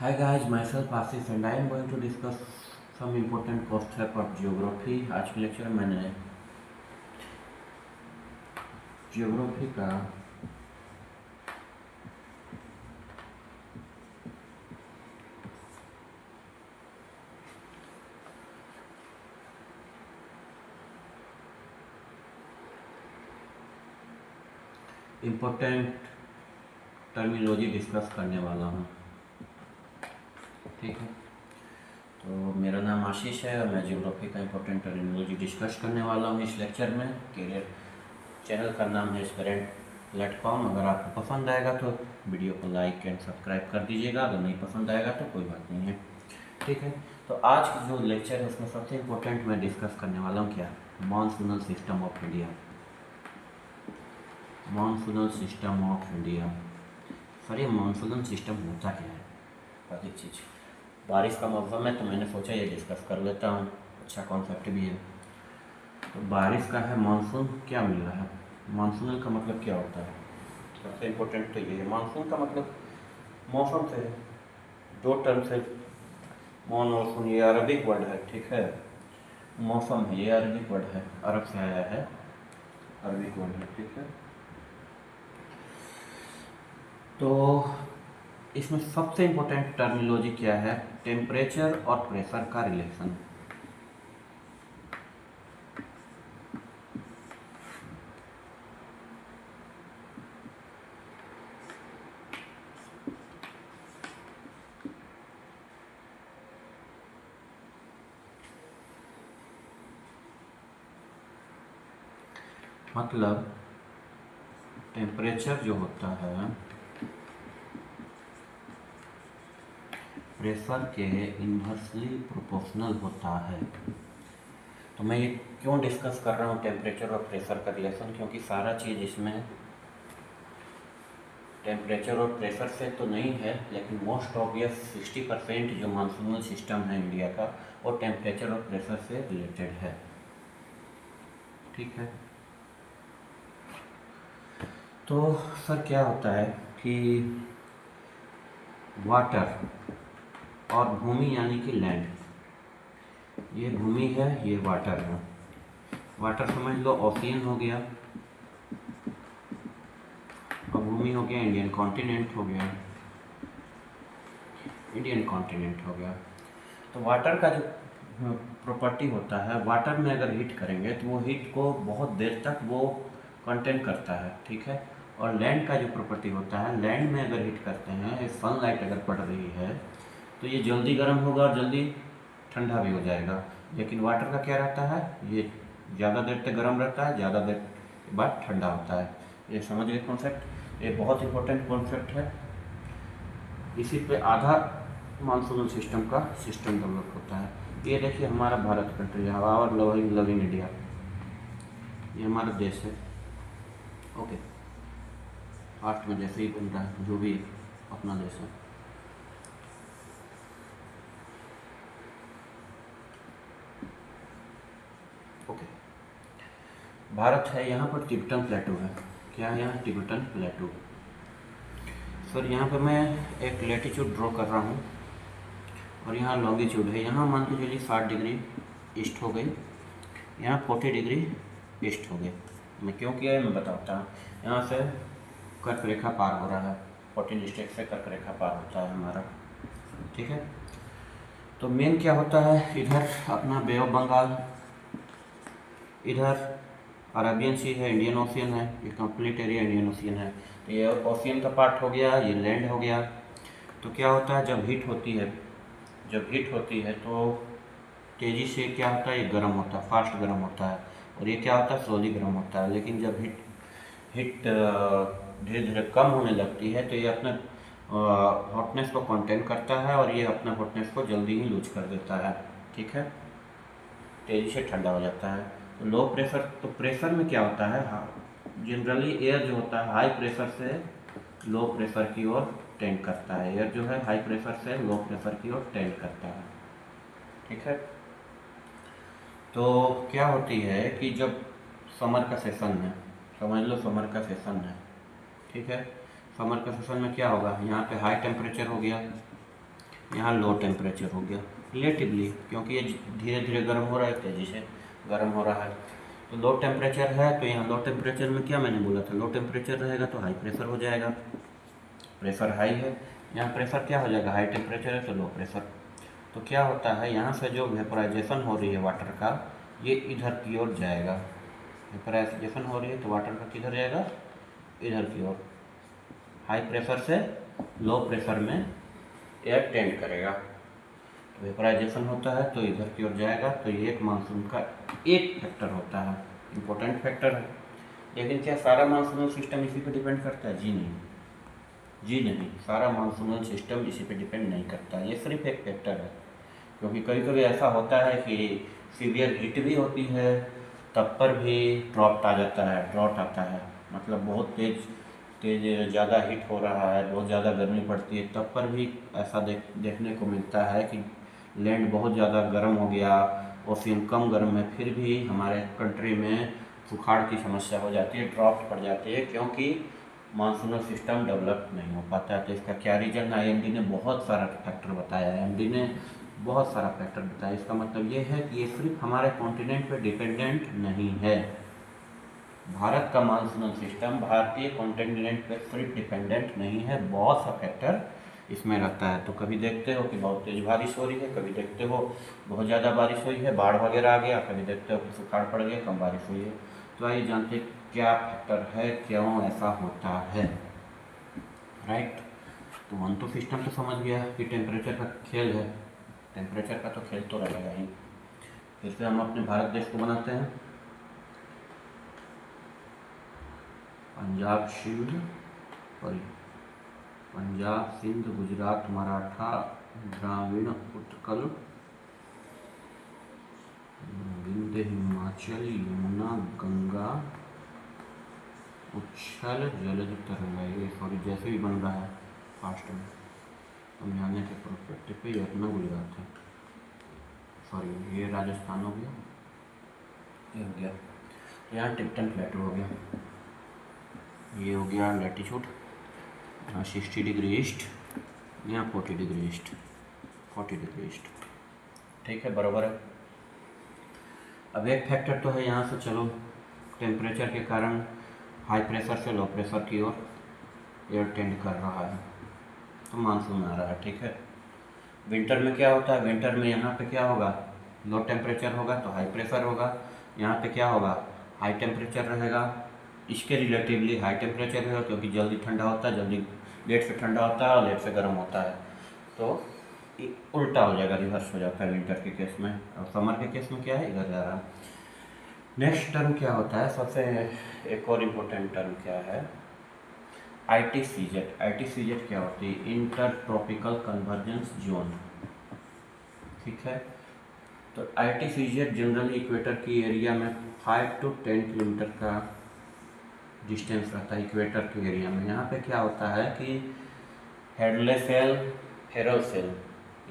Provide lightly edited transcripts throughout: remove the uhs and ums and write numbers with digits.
Hi guys, myself Asif and I am going to discuss some important concept of geography। आज के lecture में मैंने geography का important terminology discuss करने वाला हूँ। ठीक है, तो मेरा नाम आशीष है और मैं जियोग्राफी का इम्पोर्टेंट टर्मिनोलॉजी डिस्कस करने वाला हूँ इस लेक्चर में। कैरियर चैनल का नाम है एस्पिरेंट प्लेटफॉर्म। अगर आपको पसंद आएगा तो वीडियो को लाइक एंड सब्सक्राइब कर दीजिएगा, अगर नहीं पसंद आएगा तो कोई बात नहीं है। ठीक है, तो आज की जो लेक्चर है उसमें सबसे इम्पोर्टेंट मैं डिस्कस करने वाला हूँ क्या, monsoonal system of India. Monsoonal system of India. Sir ये मॉनसूनल सिस्टम होता क्या है? पहली चीज़, बारिश का मौसम है तो मैंने सोचा ये डिस्कस कर लेता हूँ, अच्छा कॉन्सेप्ट भी है। तो बारिश का है, मानसून क्या मिल रहा है? मानसूनल का मतलब क्या होता है? सबसे इम्पोर्टेंट तो ये है, मानसून का मतलब मौसम से है। दो टर्म से मानसून, ये अरबिक वर्ड है, ठीक है। मौसम है, ये अरबिक वर्ड है, अरब से आया है, अरबिक वर्ड है, ठीक है। तो इसमें सबसे इम्पोर्टेंट टर्मिनोलॉजी क्या है? टेम्परेचर और प्रेशर का रिलेशन। मतलब टेम्परेचर जो होता है प्रेशर के इन्वर्सली प्रोपोर्शनल होता है। तो मैं ये क्यों डिस्कस कर रहा हूँ टेम्परेचर और प्रेशर का रिलेशन? क्योंकि सारा चीज़ इसमें टेम्परेचर और प्रेशर से तो नहीं है, लेकिन मोस्ट ऑब्वियस 60% जो मानसूनल सिस्टम है इंडिया का वो टेम्परेचर और प्रेशर से रिलेटेड है। ठीक है, तो सर क्या होता है कि वाटर और भूमि यानी कि लैंड, ये भूमि है, ये वाटर है। वाटर समझ लो ओशियन हो गया, और भूमि हो गया इंडियन कॉन्टिनेंट हो गया, इंडियन कॉन्टिनेंट हो गया। तो वाटर का जो प्रॉपर्टी होता है, वाटर में अगर हीट करेंगे तो वो हीट को बहुत देर तक वो कंटेन करता है, ठीक है। और लैंड का जो प्रॉपर्टी होता है, लैंड में अगर हीट करते हैं, सनलाइट अगर पड़ रही है तो ये जल्दी गर्म होगा और जल्दी ठंडा भी हो जाएगा। लेकिन वाटर का क्या रहता है, ये ज़्यादा देर तक गर्म रहता है, ज़्यादा देर के बाद ठंडा होता है। ये समझ गए कॉन्सेप्ट, ये बहुत इंपॉर्टेंट कॉन्सेप्ट है। इसी पे आधा मानसूनल सिस्टम का सिस्टम डेवलप होता है। ये देखिए हमारा भारत कंट्री है, आवर लविंग इंडिया, ये हमारा देश है। ओके, फास्ट में जैसे ही बन रहा है, जो भी अपना देश है। ओके, भारत है, यहाँ पर टिबेटन प्लेटू है। क्या है यहाँ? टिबेटन प्लेटू। सर यहाँ पर मैं एक लेटीट्यूड ड्रॉ कर रहा हूँ और यहाँ लॉन्गिट्यूड है। यहाँ मान के चलिए 60 डिग्री ईस्ट हो गई, यहाँ 40 डिग्री ईस्ट हो गई। मैं क्यों किया है मैं बताता हूँ। यहाँ से कर्क रेखा पार हो रहा है, 14 डिस्ट्रिक्ट से कर्क रेखा पार होता है हमारा, ठीक है। तो मेन क्या होता है, इधर अपना बे ऑफ बंगाल, इधर अरेबियन सी है, इंडियन ओशियन है, ये कंप्लीट एरिया इंडियन ओशियन है। तो ये ओशियन का पार्ट हो गया, ये लैंड हो गया। तो क्या होता है, जब हीट होती है, जब हीट होती है तो तेज़ी से क्या होता है, ये गर्म होता है, फास्ट गर्म होता है। और ये क्या होता है, स्लोली गर्म होता है। लेकिन जब हीट धीरे धीरे कम होने लगती है तो ये अपने हॉटनेस को कंटेन करता है और ये अपने हॉटनेस को जल्दी ही लूज कर देता है, ठीक है। तेज़ी से ठंडा हो जाता है। तो लो प्रेशर, तो प्रेशर में क्या होता है, हाँ जनरली एयर जो होता है हाई प्रेशर से लो प्रेशर की ओर टेंड करता है। एयर जो है हाई प्रेशर से लो प्रेशर की ओर टेंड करता है, ठीक है। तो क्या होती है कि जब समर का सेशन है, समझ लो समर का सेशन है, ठीक है। समर का सेशन में क्या होगा, यहाँ पे हाई टेम्परेचर हो गया, यहाँ लो टेम्परेचर हो गया रिलेटिवली, क्योंकि ये धीरे धीरे गर्म हो रहा है, तेज़ी से गर्म हो रहा है। तो लो टेम्परेचर है, तो यहाँ लो टेम्परेचर में क्या मैंने बोला था, लो टेम्परेचर रहेगा तो हाई प्रेशर हो जाएगा। प्रेशर हाई है, यहाँ प्रेशर क्या हो जाएगा, हाई टेम्परेचर है तो लो प्रेशर। तो क्या होता है, यहाँ से जो वेपराइजेशन हो रही है वाटर का, ये इधर की ओर जाएगा। वेपराइजेशन हो रही है तो वाटर का किधर जाएगा, इधर की ओर। हाई प्रेशर से लो प्रेशर में एयर टेंड करेगा, तो वेपराइजेशन होता है तो इधर की ओर जाएगा। तो ये एक मानसून का एक फैक्टर होता है, इम्पोर्टेंट फैक्टर है। लेकिन क्या सारा मानसूनल सिस्टम इसी पे डिपेंड करता है? जी नहीं, जी नहीं, सारा मानसूनल सिस्टम इसी पे डिपेंड नहीं करता, ये सिर्फ एक फैक्टर है। क्योंकि कभी कभी ऐसा होता है कि सीवियर हीट भी होती है, तब पर भी ड्रॉट आ जाता है, ड्रॉट आता है, मतलब बहुत तेज ज़्यादा हीट हो रहा है, बहुत ज़्यादा गर्मी पड़ती है, तब पर भी ऐसा देखने को मिलता है कि लैंड बहुत ज़्यादा गर्म हो गया, ओशियन कम गर्म है, फिर भी हमारे कंट्री में सुखाड़ की समस्या हो जाती है, ड्रॉट पड़ जाती है, क्योंकि मानसूनल सिस्टम डेवलप नहीं हो पाता है। तो इसका क्या रीज़न है, आईएमडी ने बहुत सारा फैक्टर बताया है, आईएमडी ने बहुत सारा फैक्टर बताया। इसका मतलब ये है कि ये सिर्फ हमारे कॉन्टिनेंट पे डिपेंडेंट नहीं है। भारत का मानसूनल सिस्टम भारतीय कॉन्टिनेंट पे सिर्फ डिपेंडेंट नहीं है, बहुत सा फैक्टर इसमें रहता है। तो कभी देखते हो कि बहुत तेज़ बारिश हो रही है, कभी देखते हो बहुत ज़्यादा बारिश हुई है, बाढ़ वगैरह आ गया, कभी देखते हो कि सुखाड़ पड़ गया, कम बारिश हुई है। तो आइए जानते क्या फैक्टर है, क्यों ऐसा होता है, राइट। तो वन तो सिस्टम तो समझ गया कि टेम्परेचर का खेल है, टेम्परेचर का तो खेल तो रहेगा ही। फिर से हम अपने भारत देश को बनाते हैं, पंजाब सिंध गुजरात मराठा द्राविड़ उत्कल विंध्य हिमाचल यमुना गंगा उच्छल जलद तरंगा। ये सॉरी जैसे भी बन रहा है फास्ट में समझाने के परस्पेक्टिव पे, ये अपना गुजरात है, सॉरी ये राजस्थान हो गया, ये हो गया, यहाँ टिप्टन प्लेटो हो गया, ये हो गया लैटिट्यूड 60 डिग्री ईस्ट, यहाँ 40 डिग्री ईस्ट, 40 डिग्री ईस्ट, ठीक है, बराबर है। अब एक फैक्टर तो है यहाँ से, चलो टेम्परेचर के कारण हाई प्रेशर से लो प्रेशर की ओर एयर टेंड कर रहा है, तो मानसून आ रहा है, ठीक है। विंटर में क्या होता है, विंटर में यहाँ पे क्या होगा, लो टेम्परेचर होगा तो हाई प्रेशर होगा, यहाँ पे क्या होगा, हाई टेम्परेचर रहेगा, इसके रिलेटिवली हाई टेम्परेचर रहेगा, क्योंकि जल्दी ठंडा होता है, जल्दी लेट से ठंडा होता है और लेट से गर्म होता है, तो उल्टा हो जाएगा, रिवर्स हो जाता है विंटर के केस में। और समर के केस में क्या है, इधर जा रहा है। नेक्स्ट टर्म क्या होता है, सबसे एक और इम्पोर्टेंट टर्म क्या है, ITCZ। ITCZ क्या होती है, इंटर ट्रॉपिकल कन्वर्जेंस जोन, ठीक है। तो ITCZ जनरली इक्वेटर की एरिया में 5 to 10 किलोमीटर का डिस्टेंस रहता है इक्वेटर के एरिया में। यहाँ पे क्या होता है कि हेडले सेल, हेरल सेल,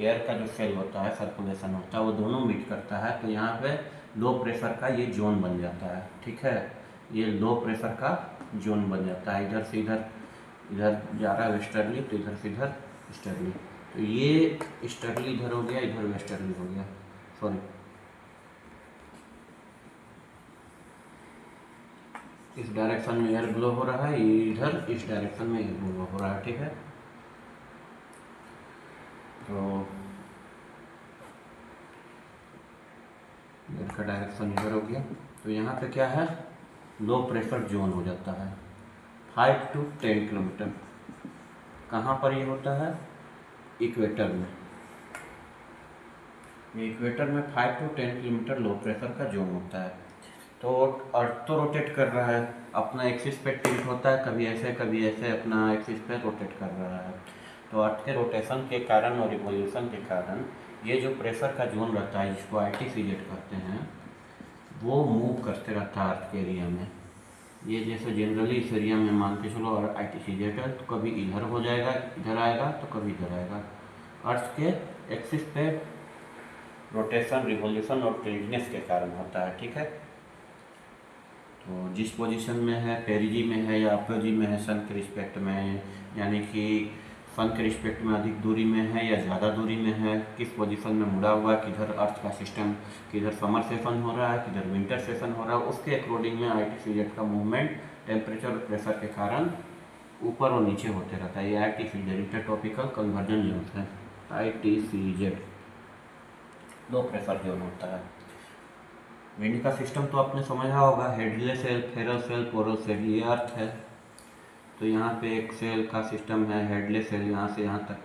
एयर का जो सेल होता है, सर्कुलेशन होता है, वो दोनों मीट करता है, तो यहाँ पे लो प्रेशर का ये जोन बन जाता है, ठीक है, ये लो प्रेशर का जोन बन जाता है। इधर से इधर जा रहा है वेस्टर्ली, तो इधर से इधर ईस्टर्ली, तो ये ईस्टर्ली इधर हो गया, इधर वेस्टर्ली हो गया, सॉरी इस डायरेक्शन में एयर ब्लो हो रहा है, इधर इस डायरेक्शन में एयर ब्लो हो रहा है, ठीक है। तो एयर का डायरेक्शन इधर हो गया, तो यहाँ पे क्या है, लो प्रेशर जोन हो जाता है 5 to 10 किलोमीटर। कहाँ पर ये होता है, इक्वेटर में, ये इक्वेटर में 5 to 10 किलोमीटर लो प्रेशर का जोन होता है। तो अर्थ तो रोटेट कर रहा है, अपना एक्सिस पे टिल्ट होता है, कभी ऐसे अपना एक्सिस पे रोटेट कर रहा है। तो अर्थ के रोटेशन के कारण और रिवोल्यूशन के कारण ये जो प्रेशर का जोन रहता है, जिसको ITCZ कहते हैं, वो मूव करते रहता है अर्थ के एरिया में। ये जैसे जनरली इस एरिया में मान के चलो और ITCZ है, तो कभी इधर हो जाएगा, इधर आएगा, तो कभी इधर आएगा। अर्थ के एक्सिस पे रोटेशन, रिवोल्यूशन और टिल्टनेस के कारण होता है, ठीक है। तो जिस पोजीशन में है, पेरिजी में है या अपोजी में है सन के रिस्पेक्ट में, यानी कि सन के रिस्पेक्ट में अधिक दूरी में है या ज़्यादा दूरी में है, किस पोजीशन में मुड़ा हुआ है, किधर अर्थ का सिस्टम, किधर समर सेशन हो रहा है, किधर विंटर सेशन हो रहा है, उसके अकॉर्डिंग में ITCZ का मूवमेंट टेम्परेचर और प्रेशर के कारण ऊपर और नीचे होते रहता है। ये ITCZ इंटरट्रॉपिकल कन्वर्जन जोन है। ITCZ 2 प्रेशर जोन होता है। विंड का सिस्टम तो आपने समझा होगा, Hadley cell, Ferrel cell, polar cell, ये अर्थ है। तो यहाँ पे एक सेल का सिस्टम है, हेडले सेल, यहाँ से यहाँ तक,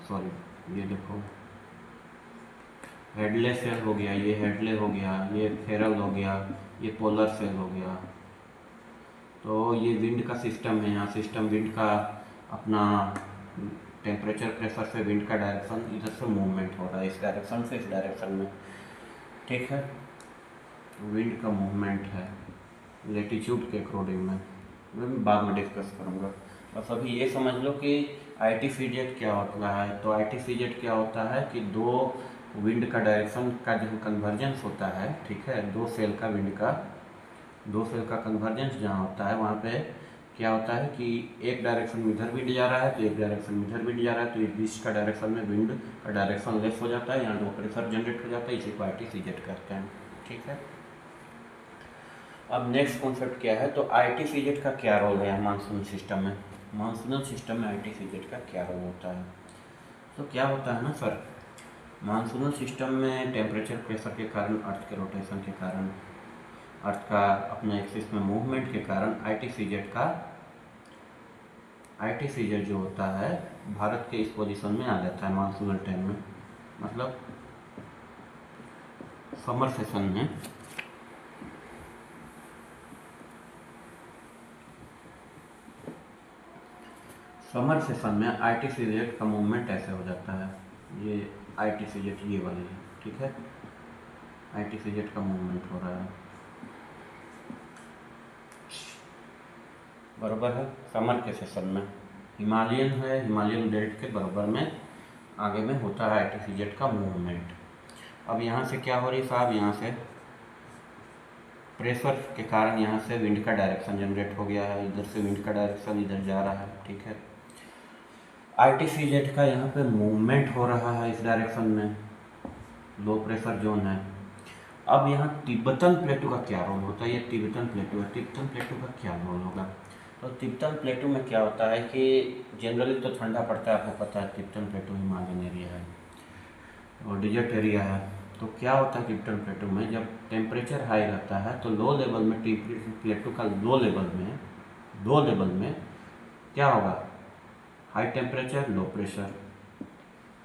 सॉरी ये देखो हेडले सेल हो गया, ये हेडले हो गया, ये फेरल हो गया, ये पोलर सेल हो गया। तो ये विंड का सिस्टम है। यहाँ सिस्टम विंड का अपना टेम्परेचर प्रेशर से विंड का डायरेक्शन, इधर से मूवमेंट हो रहा है, इस डायरेक्शन से इस डायरेक्शन में, ठीक है। विंड का मूवमेंट है लेटीट्यूड के अकॉर्डिंग में, मैं बाद में डिस्कस करूँगा। बस अभी ये समझ लो कि ITCZ क्या होता है। तो ITCZ क्या होता है कि दो विंड का डायरेक्शन का जो कन्वर्जेंस होता है, ठीक है, दो सेल का विंड का, दो सेल का कन्वर्जेंस जहाँ होता है वहाँ पे क्या होता है कि एक डायरेक्शन में इधर विंड जा रहा है तो एक डायरेक्शन में इधर विंड जा रहा है, तो इस बीच का डायरेक्शन में विंड का डायरेक्शन लेस हो जाता है, यहाँ दो प्रेशर जनरेट हो जाता है, इसी को ITCZ कहते हैं, ठीक है। अब नेक्स्ट कॉन्सेप्ट क्या है, तो ITCZ का क्या रोल है मानसून सिस्टम में। मानसूनल सिस्टम में ITCZ का क्या रोल होता है। तो क्या होता है ना सर, मानसूनल सिस्टम में टेम्परेचर प्रेशर के कारण, अर्थ के रोटेशन के कारण, अर्थ का अपने एक्सिस में मूवमेंट के कारण ITCZ जो होता है भारत के इस पोजीशन में आ जाता है मानसूनल टाइम में, मतलब समर सेशन में। समर सेशन में ITCZ का मूवमेंट ऐसे हो जाता है, ये ITCZ ये वाली है, ठीक है, ITCZ का मूवमेंट हो रहा है, बराबर है। समर के सेशन में हिमालयन है, हिमालयन बेल्ट के बराबर में आगे में होता है ITCZ का मूवमेंट। अब यहाँ से क्या हो रही साहब, यहाँ से प्रेशर के कारण यहाँ से विंड का डायरेक्शन जनरेट हो गया है, इधर से विंड का डायरेक्शन इधर जा रहा है, ठीक है। ITCZ का यहाँ पे मूवमेंट हो रहा है इस डायरेक्शन में, लो प्रेशर जोन है। अब यहाँ तिब्बतन प्लेटू का क्या रोल होता है, ये तिब्बतन प्लेटू है, तिब्बतन प्लेटू का क्या रोल होगा। तो तिब्बतन प्लेटू में क्या होता है कि जनरली तो ठंडा पड़ता है, आपको पता है, तिब्बतन प्लेटू हिमालयन एरिया है और डिजर्ट एरिया है। तो क्या होता है तिब्बतन प्लेटू में, जब टेम्परेचर हाई रहता है तो लो लेवल में प्लेटू का लो लेवल में क्या होगा, high temperature low pressure.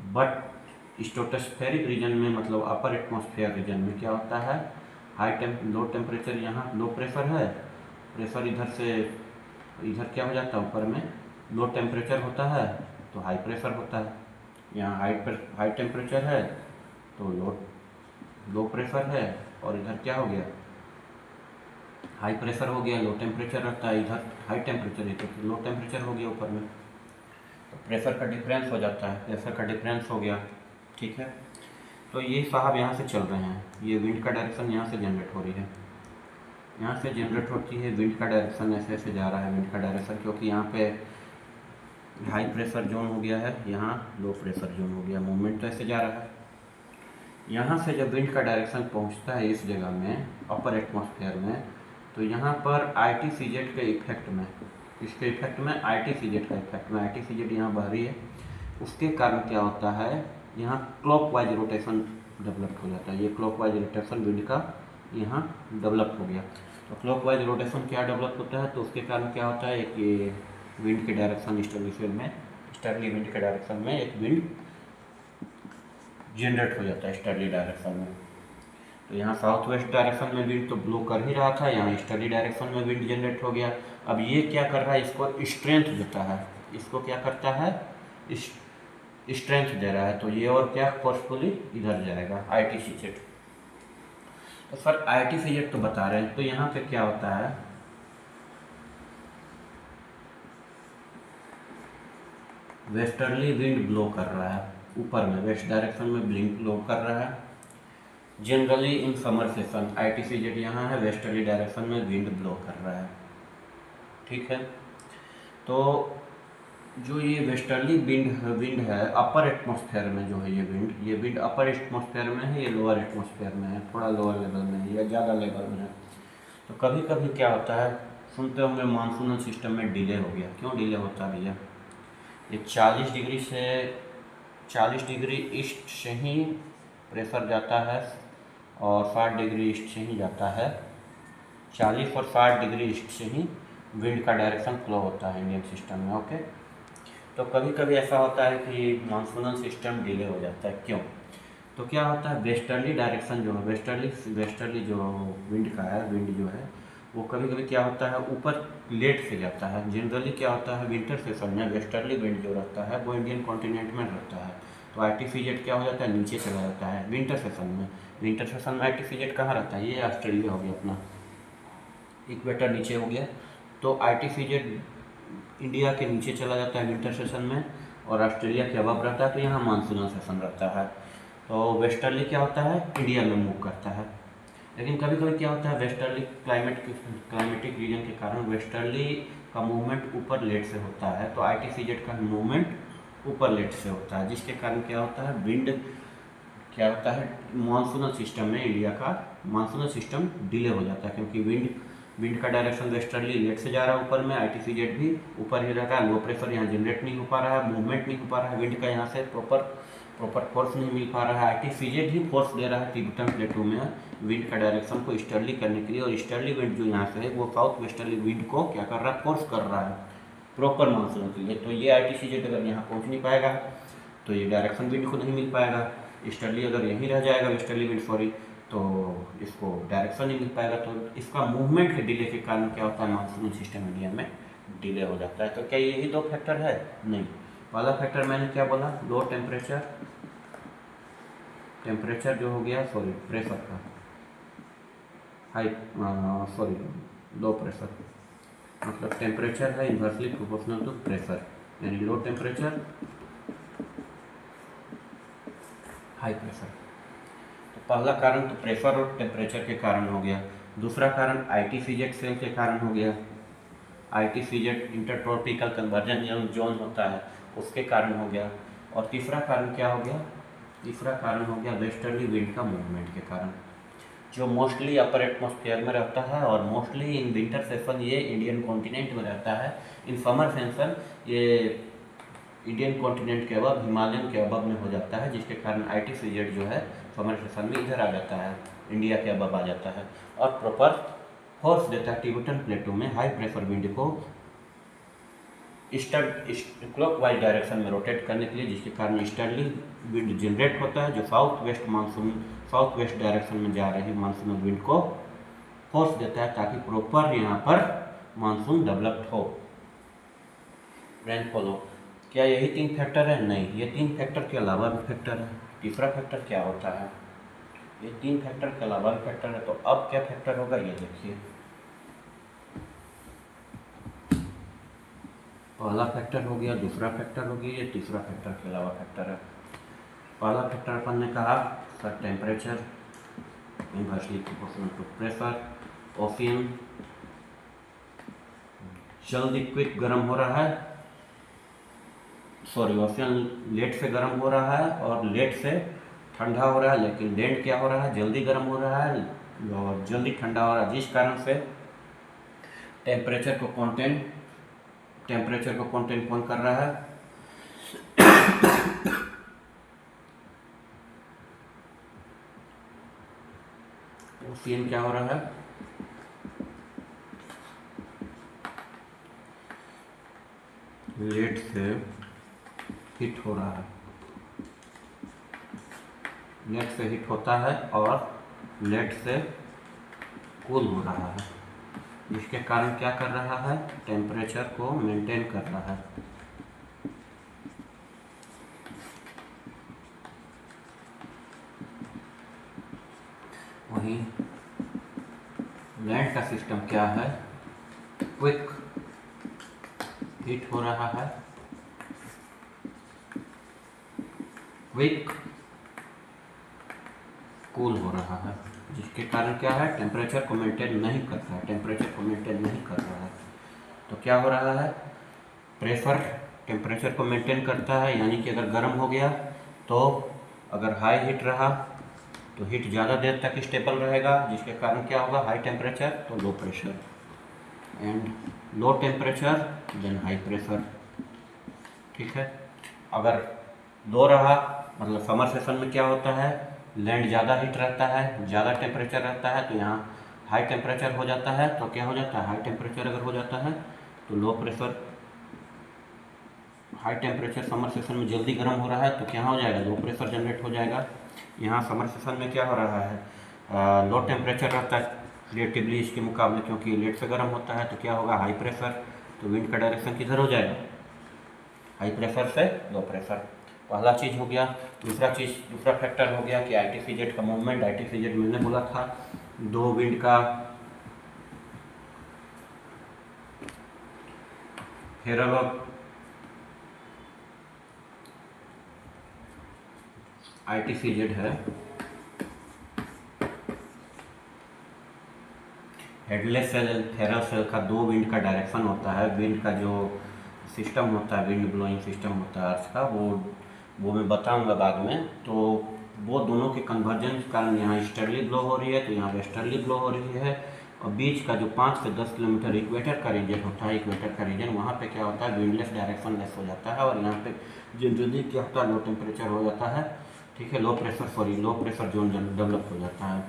But stratospheric region में, मतलब अपर एटमॉस्फेयर रीजन में क्या होता है, लो टेम्परेचर, यहाँ लो प्रेशर है, प्रेशर इधर से इधर क्या हो जाता है, ऊपर में लो टेम्परेचर होता है तो हाई प्रेशर होता है, यहाँ हाई टेम्परेचर है तो लो प्रेशर है, और इधर क्या हो गया, हाई प्रेशर हो गया, लो टेम्परेचर रहता है, इधर हाई टेम्परेचर है तो लो टेम्परेचर हो गया ऊपर में, तो प्रेशर का डिफरेंस हो जाता है, प्रेशर का डिफरेंस हो गया, ठीक है। तो ये साहब यहाँ से चल रहे हैं, ये विंड का डायरेक्शन यहाँ से जनरेट हो रही है, यहाँ से जनरेट होती है, विंड का डायरेक्शन ऐसे ऐसे जा रहा है, विंड का डायरेक्शन, क्योंकि यहाँ पे हाई प्रेशर जोन हो गया है, यहाँ लो प्रेशर जोन हो गया, मूवमेंट तो ऐसे जा रहा है। यहाँ से जब विंड का डायरेक्शन पहुँचता है इस जगह में, अपर एटमॉस्फेयर में, तो यहाँ पर ITCZ के इफेक्ट में, इसके इफेक्ट में ITCZ का इफेक्ट में, ITCZ यहाँ बह रही है, उसके कारण क्या होता है, यहाँ क्लॉकवाइज रोटेशन डेवलप हो जाता है, ये क्लॉकवाइज रोटेशन विंड का यहाँ डेवलप हो गया। तो क्लॉकवाइज रोटेशन क्या डेवलप होता है, तो उसके कारण क्या होता है कि विंड के डायरेक्शन स्टर्ली विंड के डायरेक्शन में एक विंड जनरेट हो जाता है स्टर्ली डायरेक्शन में। तो यहाँ साउथ वेस्ट डायरेक्शन में विंड तो ब्लो कर ही रहा था, यहाँ ईस्टर्ली डायरेक्शन में विंड जनरेट हो गया। अब ये क्या कर रहा है, इसको स्ट्रेंथ देता है, इसको क्या करता है, स्ट्रेंथ दे रहा है, तो ये और क्या फोर्सफुली इधर जाएगा ITCZ। तो सर ITCZ तो बता रहे हैं, तो यहाँ पे क्या होता है, वेस्टर्ली विंड ब्लो कर रहा है ऊपर में, वेस्ट डायरेक्शन में विंड ब्लो कर रहा है। Generally in summer session ITCZ यहाँ है, वेस्टर्ली डायरेक्शन में विंड ब्लो कर रहा है, ठीक है। तो जो ये वेस्टर्ली विंड है अपर एटमॉस्फेयर में, जो है ये विंड अपर एटमॉस्फेयर में है, ये लोअर एटमॉस्फेयर में है, थोड़ा लोअर लेवल में है या ज़्यादा लेवल में है। तो कभी कभी क्या होता है, सुनते होंगे मानसूनल सिस्टम में डिले हो गया। क्यों डिले होता है भैया? ये 40 डिग्री ईस्ट से ही प्रेशर जाता है और 60 डिग्री ईस्ट से ही जाता है। 40 और 60 डिग्री ईस्ट से ही विंड का डायरेक्शन फ्लो होता है इंडियन सिस्टम में। ओके, तो कभी कभी ऐसा होता है कि मानसूनल सिस्टम डिले हो जाता है। क्यों? तो क्या होता है, वेस्टर्ली डायरेक्शन जो है, वेस्टर्ली जो विंड का है, विंड जो है वो कभी कभी क्या होता है ऊपर लेट से जाता है। जनरली क्या होता है, विंटर सेशन में वेस्टर्ली विंड जो रहता है वो इंडियन कॉन्टिनेंट में रहता है, तो आर्टिफिजेट क्या हो जाता है, नीचे चला जाता है विंटर सेशन में। विंटर सेशन में आर्टिफिजेट कहाँ रहता है, ये ऑस्ट्रेलिया हो गया अपना, इक्वेटर नीचे हो गया, तो आर्टिफिजेट इंडिया के नीचे चला जाता है विंटर सेशन में और ऑस्ट्रेलिया के अबव रहता है, तो यहाँ मानसूनल सेशन रहता है। तो वेस्टर्ली क्या होता है, इंडिया में मूव करता है। लेकिन कभी कभी क्या होता है, वेस्टर्ली क्लाइमेटिक रीजन के कारण वेस्टर्ली का मूवमेंट ऊपर लेट से होता है, तो आर्टिफिजेट का मूवमेंट ऊपर लेट से होता है, जिसके कारण क्या होता है, विंड क्या होता है, मानसूनल सिस्टम में इंडिया का मानसूनल सिस्टम डिले हो जाता है, क्योंकि विंड का डायरेक्शन वेस्टर्ली लेट से जा रहा है ऊपर में, आर्टिफिजेट भी ऊपर ही रहता है, लो प्रेशर यहाँ जनरेट नहीं हो पा रहा है, मूवमेंट नहीं हो पा रहा है विंड का, यहाँ से प्रॉपर फोर्स नहीं मिल पा रहा है। आर्टिफिजेट ही फोर्स दे रहा है टिबेटन प्लेटू में विंड का डायरेक्शन को ईस्टर्ली करने के लिए, और ईस्टर्ली विंड जो यहाँ से है वो साउथ वेस्टर्ली विंड को क्या कर रहा है, फोर्स कर रहा है प्रॉपर मानसून के लिए। तो ये आर्टिफिजेट अगर यहाँ पहुँच नहीं पाएगा तो ये डायरेक्शन विंड को नहीं मिल पाएगा। ईस्टर्ली अगर यहीं रह जाएगा, वेस्टर्ली विंड सॉरी, तो इसको डायरेक्शन नहीं मिल पाएगा, तो इसका मूवमेंट के डिले के कारण क्या होता है, मानसून सिस्टम इंडिया में डिले हो जाता है। तो क्या यही दो फैक्टर है? नहीं। पहला फैक्टर मैंने क्या बोला, लो टेम्परेचर जो हो गया, सॉरी प्रेशर का हाई, सॉरी लो प्रेशर, मतलब टेम्परेचर है इन्वर्सली प्रोपोर्शनल टू प्रेशर, यानी लो टेम्परेचर हाई प्रेशर। तो पहला कारण तो प्रेशर और टेम्परेचर के कारण हो गया। दूसरा कारण आर्टिफिजेट सेल के कारण हो गया, आर्टिफिजेट इंटरट्रॉपिकल कन्वर्जन जोन होता है उसके कारण हो गया। और तीसरा कारण क्या हो गया, तीसरा कारण हो गया वेस्टर्ली विंड का मूवमेंट के कारण, जो मोस्टली अपर एटमॉस्फेयर में रहता है और मोस्टली इन विंटर सेशन ये इंडियन कॉन्टिनेंट में रहता है। इन समर सेशन ये इंडियन कॉन्टिनेंट के अबव, हिमालयन के अबव में हो जाता है, जिसके कारण आर्टिफिजेट जो है समर सेशन में इधर आ जाता है, इंडिया के अबव आ जाता है और प्रॉपर फोर्स देता है टिबेटन प्लेटू में हाई प्रेशर विंड को क्लॉकवाइज डायरेक्शन में रोटेट करने के लिए, जिसके कारण ईस्टर्ली विंड जनरेट होता है जो साउथ वेस्ट डायरेक्शन में जा रही मानसून विंड को फोर्स देता है, ताकि प्रॉपर यहाँ पर मानसून डेवलप्ड हो, रेनफॉल हो। क्या यही 3 फैक्टर है? नहीं, ये 3 फैक्टर के अलावा भी फैक्टर है। तीसरा फैक्टर क्या होता है, ये 3 फैक्टर के अलावा भी फैक्टर है। तो अब क्या फैक्टर होगा ये देखिए, पहला फैक्टर हो गया, दूसरा फैक्टर हो गया, ये तीसरा फैक्टर के अलावा फैक्टर है। पहला फैक्टर अपन ने कहा sir temperature inversely proportional to pressure, ocean जल्दी क्विक गर्म हो रहा है, सॉरी ओशियन लेट से गर्म हो रहा है और लेट से ठंडा हो रहा है, लेकिन लैंड क्या हो रहा है, जल्दी गर्म हो रहा है और जल्दी ठंडा हो रहा है, जिस कारण से टेम्परेचर को कंटेन कौन कर रहा है, ओशियन क्या हो रहा है, लेट से हीट हो रहा है, लेट से हीट होता है और लेट से कूल हो रहा है, जिसके कारण क्या कर रहा है, टेम्परेचर को मेंटेन कर रहा है। वहीं लैंड का सिस्टम क्या है, क्विक हीट हो रहा है, क्विक कूल हो रहा है, जिसके कारण क्या है, टेम्परेचर को मेंटेन नहीं कर रहा है, टेम्परेचर को मेंटेन नहीं कर रहा है। तो क्या हो रहा है, प्रेशर टेम्परेचर को मेंटेन करता है, यानी कि अगर गर्म हो गया तो अगर हाई हीट रहा तो हीट ज़्यादा देर तक स्टेबल रहेगा, जिसके कारण क्या होगा, हाई टेम्परेचर तो low pressure, and low temperature then high pressure. ठीक है, अगर लो रहा मतलब समर सेशन में क्या होता है, लैंड ज़्यादा हीट रहता है, ज़्यादा टेम्परेचर रहता है, तो यहाँ हाई टेम्परेचर हो जाता है। तो क्या हो जाता है, हाई टेम्परेचर अगर हो जाता है तो low pressure, high temperature summer session में जल्दी गर्म हो रहा है तो क्या हो जाएगा, लो प्रेशर जनरेट हो जाएगा। यहाँ समर सेशन में क्या हो रहा है, लो टेम्परेचर रहता है रिलेटिवली इसके मुकाबले, क्योंकि लेट से गर्म होता है, तो क्या होगा, हाई प्रेशर, तो विंड का डायरेक्शन किधर हो जाएगा, हाई प्रेशर से लो प्रेशर। पहला चीज़ हो गया। दूसरा फैक्टर हो गया कि ITCZ का मूवमेंट। ITCZ मैंने बोला था दो विंड का हेरल ITCZ है, हेडलेस सेल, फेरल सेल का दो विंड का डायरेक्शन होता है। विंड का जो सिस्टम होता है, विंड ब्लोइंग सिस्टम होता है अर्थ का, वो मैं बताऊंगा बाद में। तो वो दोनों के कन्वर्जन के कारण यहाँ ईस्टर्ली ब्लो हो रही है तो यहाँ वेस्टर्ली ब्लो हो रही है। और बीच का जो 5 से 10 किलोमीटर इक्वेटर का रीजन होता है, इक्वेटर का रीजन, वहाँ पे क्या होता है, विंडलेस डायरेक्शन लेस हो जाता है। और यहाँ पे जनरली क्या होता है, लो टेम्परेचर हो जाता है। ठीक है, लो प्रेशर जोन डेवलप हो जाता है।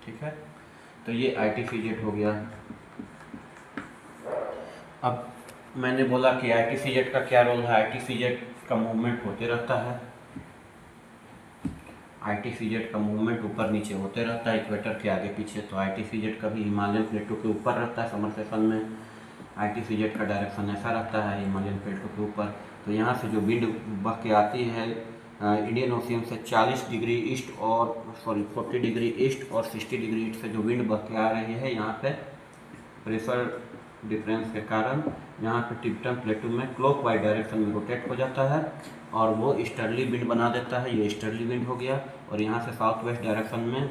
ठीक है, तो ये ITCZ हो गया। अब मैंने बोला कि ITCZ का क्या रोल है। ITCZ का मूवमेंट होते रहता है, ITCZ का मूवमेंट ऊपर नीचे होते रहता है इक्वेटर के आगे पीछे। तो ITCZ कभी हिमालयन प्लेटो के ऊपर रहता है समर सेशन में, ITCZ का डायरेक्शन ऐसा रहता है हिमालयन प्लेटो के ऊपर। तो यहाँ से जो विंड बह के आती है इंडियन ओशियन से 40 डिग्री ईस्ट और 40 डिग्री ईस्ट और 60 डिग्री ईस्ट से जो विंड बह के आ रही है, यहाँ पे प्रेशर डिफरेंस के कारण यहाँ पे टिप्टन प्लेटो में क्लॉकवाइज डायरेक्शन में रोटेट हो जाता है और वो ईस्टर्ली विंड बना देता है। ये ईस्टर्ली विंड हो गया। और यहाँ से साउथ वेस्ट डायरेक्शन में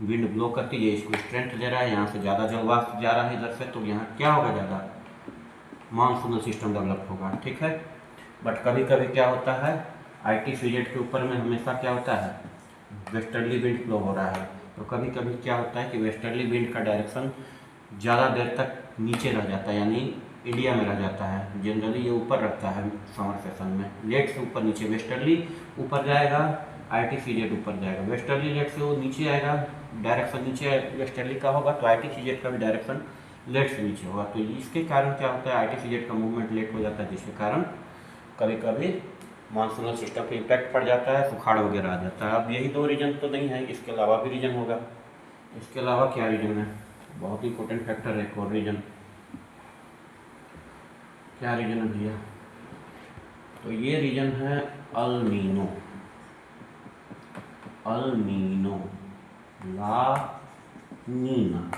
विंड ब्लो करके ये इसको स्ट्रेंथ दे रहा है, यहाँ से ज़्यादा जलवाष्प जा रहा है इधर से, तो यहाँ क्या होगा, ज़्यादा मानसूनल सिस्टम डेवलप होगा। ठीक है, बट कभी कभी क्या होता है, ITCZ के ऊपर में हमेशा क्या होता है, वेस्टर्ली विंड फ्लो हो रहा है। तो कभी कभी क्या होता है कि वेस्टर्ली विंड का डायरेक्शन ज़्यादा देर तक नीचे रह जाता है, यानी इंडिया में रह जाता है। जनरली ये ऊपर रहता है समर सेशन में, लेट से ऊपर नीचे, वेस्टर्ली ऊपर जाएगा, ITCZ ऊपर जाएगा, वेस्टर्ली लेट से वो नीचे आएगा, डायरेक्शन नीचे वेस्टर्ली का होगा, तो ITCZ का भी डायरेक्शन लेट से नीचे होगा। तो इसके कारण क्या होता है, ITCZ का मूवमेंट लेट हो जाता है, जिसके कारण कभी कभी मानसूनल सिस्टम पे इम्पैक्ट पड़ जाता है, सुखाड़ वगैरह आ जाता है। अब यही दो रीजन तो नहीं है, इसके अलावा भी रीजन होगा। इसके अलावा क्या रीजन है, बहुत ही इंपॉर्टेंट फैक्टर है एक और रीजन। क्या रीजन है भैया, तो ये रीजन है अल नीनो। अल नीनो, ला नीना,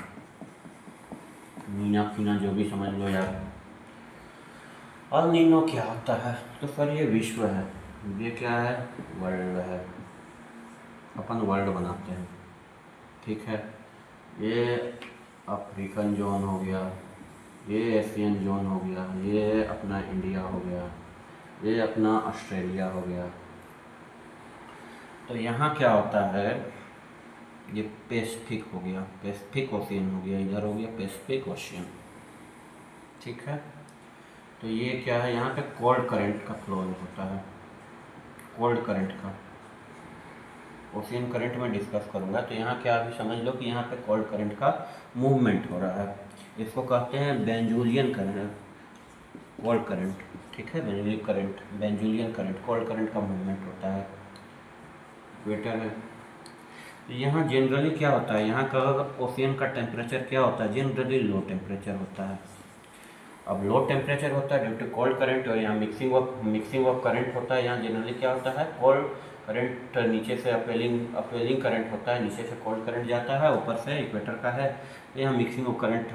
मीना फीना जो भी समझ लो यार। अल नीनो क्या होता है, तो सर ये विश्व है, ये क्या है, वर्ल्ड है, अपन वर्ल्ड बनाते हैं। ठीक है, ये अफ्रीकन जोन हो गया, ये एशियन जोन हो गया, ये अपना इंडिया हो गया, ये अपना ऑस्ट्रेलिया हो गया। तो यहाँ क्या होता है, ये पैसिफिक हो गया, पैसिफिक ओशियन हो गया, इधर हो गया पैसिफिक ओशियन। ठीक है, तो ये क्या है, यहाँ पे कोल्ड करंट का फ्लो होता है, कोल्ड करंट का। ओशियन करंट में डिस्कस करूँगा। तो यहाँ क्या अभी समझ लो कि यहाँ पे कोल्ड करंट का मूवमेंट हो रहा है, इसको कहते हैं बेंजुलियन करंट, कोल्ड करंट। ठीक है, बेंजुलियन करंट, कोल्ड करंट का मूवमेंट होता है, इक्वेटर है। यहाँ जनरली क्या होता है, यहाँ का ओशियन का टेम्परेचर क्या होता है, जनरली लो टेम्परेचर होता है। अब लो टेम्परेचर होता है ड्यू टू कोल्ड करंट, और यहाँ मिक्सिंग ऑफ करंट होता है। यहाँ जनरली क्या होता है, कोल्ड करंट नीचे से अपवेलिंग करंट होता है, नीचे से कोल्ड करंट जाता है, ऊपर से इक्वेटर का है। तो यहाँ mixing of current,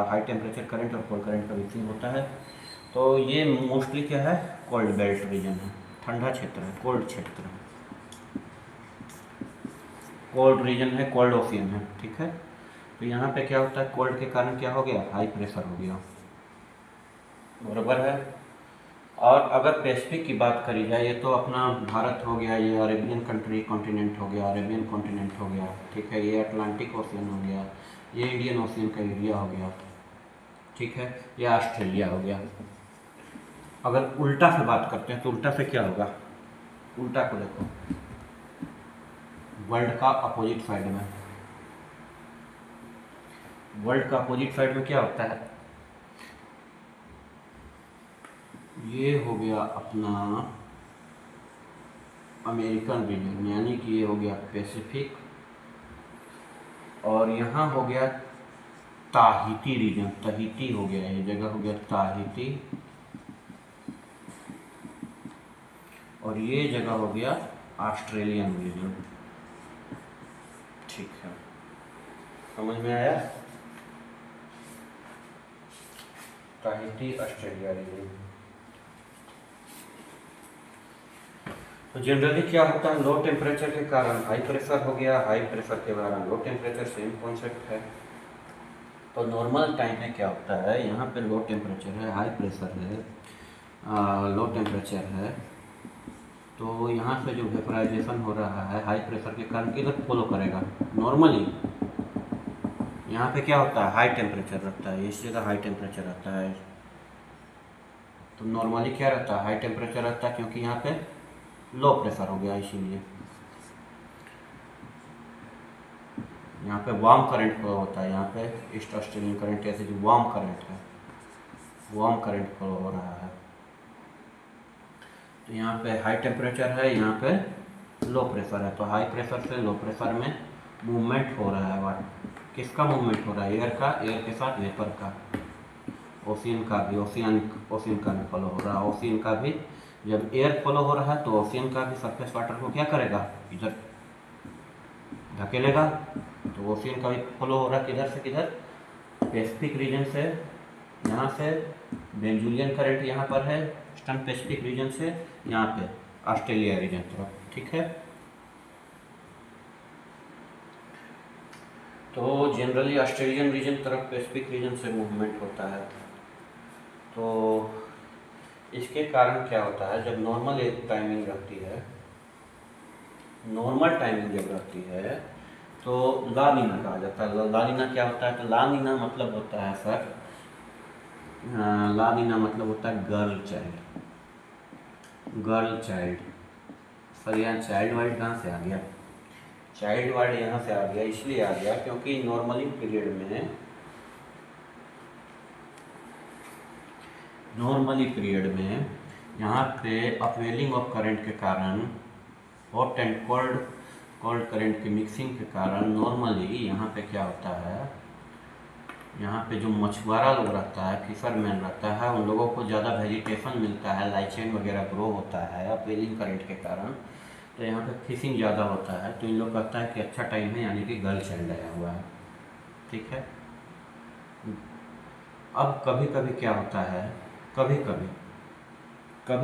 high temperature current और कोल्ड करंट का मिक्सिंग होता है। तो ये मोस्टली क्या है, कोल्ड बेल्ट रीजन है, ठंडा क्षेत्र है, कोल्ड क्षेत्र है, कोल्ड रीजन है, कोल्ड ओशियन है। ठीक है, तो यहाँ पे क्या होता है, कोल्ड के कारण क्या हो गया, हाई प्रेशर हो गया, बराबर है। और अगर पैसिफिक की बात करी जाए, ये तो अपना भारत हो गया, ये अरेबियन कंट्री कॉन्टिनेंट हो गया, अरेबियन कॉन्टिनेंट हो गया, ठीक है, ये अटलांटिक ओशियन हो गया, ये इंडियन ओशियन का एरिया हो गया, ठीक है, ये ऑस्ट्रेलिया हो गया। अगर उल्टा से बात करते हैं तो उल्टा से क्या होगा, उल्टा को देखो, वर्ल्ड का अपोजिट साइड में, वर्ल्ड का अपोजिट साइड में क्या होता है, ये हो गया अपना अमेरिकन रीजन, यानी कि ये हो गया पैसिफिक, और यहाँ हो गया ताहिती रीजन, ताहिती हो गया, ये जगह हो गया ताहिती, और ये जगह हो गया ऑस्ट्रेलियन रीजन, ठीक है, समझ में आया, ताहिती ऑस्ट्रेलिया रीजन। तो जनरली क्या होता है, लो टेम्परेचर के कारण हाई प्रेशर हो गया, हाई प्रेशर के कारण लो टेम्परेचर, सेम कॉन्सेप्ट है। तो नॉर्मल टाइम में क्या होता है, यहाँ पे लो टेम्परेचर है, हाई प्रेशर है, लो टेम्परेचर है, तो यहाँ से जो वेपराइजेशन हो रहा है हाई प्रेशर के कारण किधर फॉलो करेगा, नॉर्मली यहाँ पे क्या होता है, हाई टेम्परेचर रहता है, इस जगह हाई टेम्परेचर रहता है, तो नॉर्मली क्या रहता है, हाई टेम्परेचर रहता है, क्योंकि यहाँ पे लो प्रेशर हो गया, इसीलिए यहाँ पे वार्म करंट फ्लो होता है, यहाँ पे ईस्ट ऑस्ट्रेलियन करंट, ऐसे जो वार्म करंट है, वार्म करंट फ्लो हो रहा है, तो यहाँ पे हाई टेम्परेचर है, यहाँ पे लो प्रेशर है, तो हाई प्रेशर से लो प्रेशर में मूवमेंट हो रहा है, वाट किसका मूवमेंट हो रहा है, एयर का, एयर के साथ वेपर का, ओशियन का भी, ओशियन का भी फॉलो हो रहा है, ओशियन का भी, जब एयर फॉलो हो रहा है तो ओशियन का भी सरफेस वाटर को क्या करेगा, इधर धकेलेगा, तो ओशियन का भी फॉलो हो रहा है, किधर से किधर, पैसिफिक रीजन से, यहाँ से बेंजुलियन करंट यहाँ पर है, ईस्टर्न पैसिफिक रीजन से यहाँ पे ऑस्ट्रेलिया रीजन तरफ, ठीक है। तो जनरली ऑस्ट्रेलियन रीजन तरफ पैसिफिक रीजन से मूवमेंट होता है, तो इसके कारण क्या होता है, जब नॉर्मल एक टाइमिंग रहती है, नॉर्मल टाइमिंग जब रहती है तो ला नीना कहा जाता है। ला नीना क्या होता है, तो ला नीना मतलब होता है सर, ला नीना मतलब होता है girl child, girl child, sir यहाँ चाइल्ड वर्ड कहाँ से आ गया, चाइल्ड वर्ड यहाँ से आ गया, इसलिए आ गया क्योंकि नॉर्मली पीरियड में, नॉर्मली पीरियड में यहाँ पे अपवेलिंग ऑफ करंट के कारण, हॉट एंड कोल्ड करंट की मिक्सिंग के कारण नॉर्मली यहाँ पे क्या होता है, यहाँ पे जो मछुआरा लोग रहता है, फिशरमैन रहता है, उन लोगों को ज़्यादा वेजिटेशन मिलता है, लाइचेन वगैरह ग्रो होता है अपवेलिंग करंट के कारण, तो यहाँ पे फिशिंग ज़्यादा होता है, तो इन लोग कहता है कि अच्छा टाइम है, यानी कि गर्ल चाइल्ड आया हुआ है, ठीक है। अब कभी कभी क्या होता है, कभी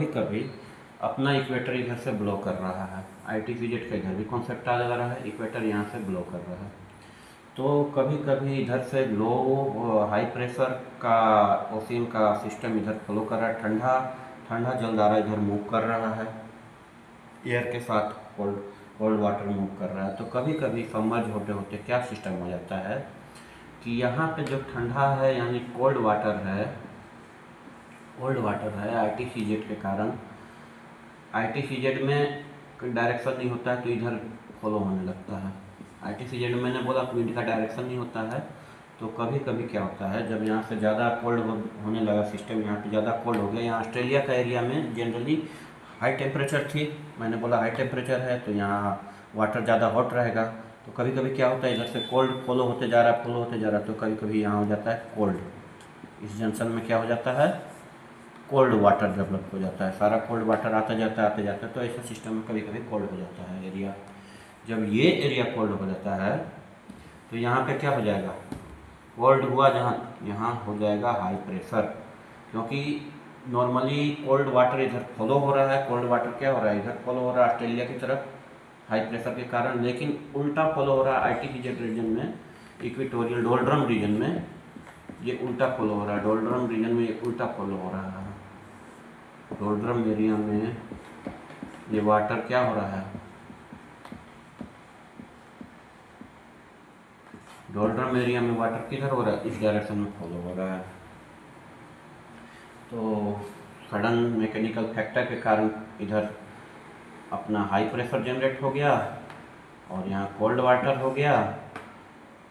कभी अपना इक्वेटर इधर से ब्लो कर रहा है, ITCZ का इधर भी कॉन्सेप्ट आ जा रहा है, इक्वेटर यहाँ से ब्लो कर रहा है, तो कभी कभी इधर से लो हाई प्रेशर का ओशियन का सिस्टम इधर फ्लो कर रहा है, ठंडा ठंडा जलदारा इधर मूव कर रहा है, एयर के साथ कोल्ड वाटर मूव कर रहा है, तो कभी कभी सबमर्ज होते होते क्या सिस्टम हो जाता है कि यहाँ पे जो ठंडा है यानी कोल्ड वाटर है, कोल्ड वाटर है ITCZ के कारण, ITCZ में डायरेक्शन नहीं होता है तो इधर फॉलो होने लगता है, ITCZ में मैंने बोला विंड का डायरेक्शन नहीं होता है, तो कभी कभी क्या होता है जब यहाँ से ज़्यादा कोल्ड होने लगा सिस्टम, यहाँ पे ज़्यादा कोल्ड हो गया, यहाँ ऑस्ट्रेलिया का एरिया में जनरली हाई टेम्परेचर थी, मैंने बोला हाई टेम्परेचर है तो यहाँ वाटर ज़्यादा हॉट रहेगा, तो कभी कभी क्या होता है इधर से कोल्ड फॉलो होते जा रहा है, फॉलो होते जा रहा है, तो कभी कभी यहाँ हो जाता है कोल्ड, इस जंक्शन में क्या हो जाता है, कोल्ड वाटर डेवलप हो जाता है, सारा कोल्ड वाटर आता जाता है, तो ऐसा सिस्टम में कभी कभी कोल्ड हो जाता है एरिया। जब ये एरिया कोल्ड हो जाता है तो यहाँ पे क्या हो जाएगा, कोल्ड हुआ जहाँ, यहाँ हो जाएगा हाई प्रेशर, क्योंकि नॉर्मली कोल्ड वाटर इधर फॉलो हो रहा है, कोल्ड वाटर क्या हो रहा है, इधर फॉलो हो रहा है ऑस्ट्रेलिया की तरफ हाई प्रेशर के कारण, लेकिन उल्टा फॉलो हो रहा है ITCZ रीजन में, इक्वेटोरियल डोल्ड्रम रीजन में ये उल्टा फॉलो हो रहा है, डोल्ड्रम रीजन में ये उल्टा फॉलो हो रहा है, डोल्ड्रम एरिया में ये वाटर क्या हो रहा है, डोल्ड्रम एरिया में वाटर किधर हो रहा है, इस डायरेक्शन में फॉलो हो रहा है। तो सडन मैकेनिकल फैक्टर के कारण इधर अपना हाई प्रेशर जनरेट हो गया और यहाँ कोल्ड वाटर हो गया,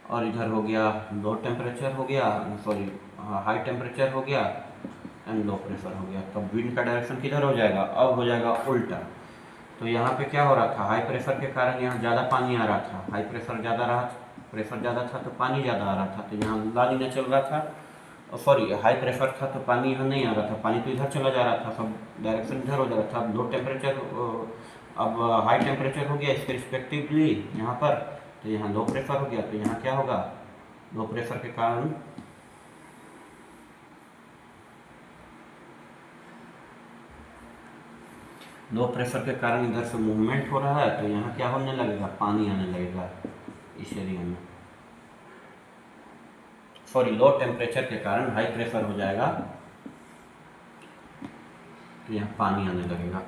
और इधर हो गया लो टेम्परेचर हो गया, सॉरी हाई टेम्परेचर हो गया एंड लो प्रेशर हो गया। तब विंड का डायरेक्शन किधर हो जाएगा, अब हो जाएगा उल्टा। तो यहाँ पे क्या हो रहा था, हाई प्रेशर के कारण यहाँ ज़्यादा पानी आ रहा था, हाई प्रेशर ज़्यादा रहा, प्रेशर ज़्यादा था तो पानी ज़्यादा आ रहा था, तो यहाँ ला नीना चल रहा था, सॉरी हाई प्रेशर था तो पानी यहाँ नहीं आ रहा था, पानी तो इधर चला जा रहा था, सब डायरेक्शन इधर हो जा रहा था। अब लो टेम्परेचर, अब हाई टेम्परेचर हो गया इसके रिस्पेक्टिवली यहाँ पर, तो यहाँ लो प्रेशर हो गया, तो यहाँ क्या होगा, लो प्रेशर के कारण लो प्रेशर के कारण इधर से मूवमेंट हो रहा है, तो यहाँ क्या होने लगेगा, पानी आने लगेगा इस एरिया में, सॉरी लो टेम्परेचर के कारण हाई प्रेशर हो जाएगा तो यहाँ पानी आने लगेगा।